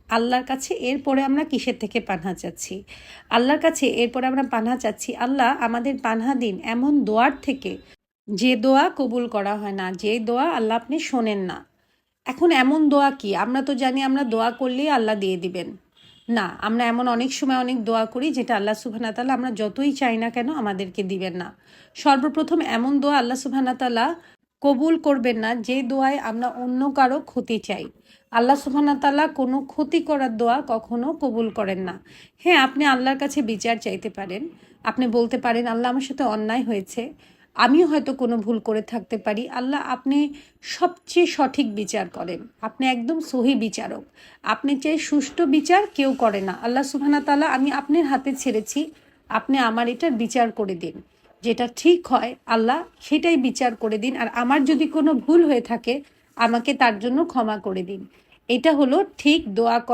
আল্লাহর কাছে। এরপরে আমরা কিসের থেকে পানাহা চাচ্ছি? আল্লাহর কাছে এরপরে আমরা পানাহা চাচ্ছি, আল্লাহ আমাদের পানাহা দিন এমন দোয়ার থেকে যে দোয়া কবুল করা হয় না, যে দোয়া আল্লাহ আপনি শোনেন না। এখন এমন দোয়া কি? আমরা তো জানি আমরা দোয়া করলেই আল্লাহ দিয়ে দিবেন। না, আমরা এমন অনেক সময় অনেক দোয়া করি যেটা আল্লাহ সুবহানাহু ওয়া তাআলা আমরা যতই চাই না কেন আমাদেরকে দিবেন না। সর্বপ্রথম এমন দোয়া আল্লাহ সুবহানাহু ওয়া তাআলা কবুল করবেন না যে দোয়ায় আমরা অন্য কারো ক্ষতি চাই। আল্লাহ সুবহানাহু ওয়া তাআলা কোনো ক্ষতি করার দোয়া কখনো কবুল করেন না। হ্যাঁ, আপনি আল্লাহর কাছে বিচার চাইতে পারেন। আপনি বলতে পারেন, আল্লাহ আমার সাথে অন্যায় হয়েছে, আমিও হয়তো কোনো ভুল করে থাকতে পারি। আল্লাহ আপনি সবচেয়ে সঠিক বিচার করেন, আপনি একদম সহি বিচারক। আপনি চেয়ে সুষ্ঠু বিচার কেউ করে না। আল্লাহ সুবহানাহু ওয়া তাআলা আমি আপনার হাতে ছেড়েছি, আপনি আমার এটার বিচার করে দিন। যেটা ঠিক হয় আল্লাহ সেটাই বিচার করে দিন। আর আমার যদি কোনো ভুল হয়ে থাকে আমাকে তার জন্য ক্ষমা করে দিন। এটা হলো ঠিক দোয়া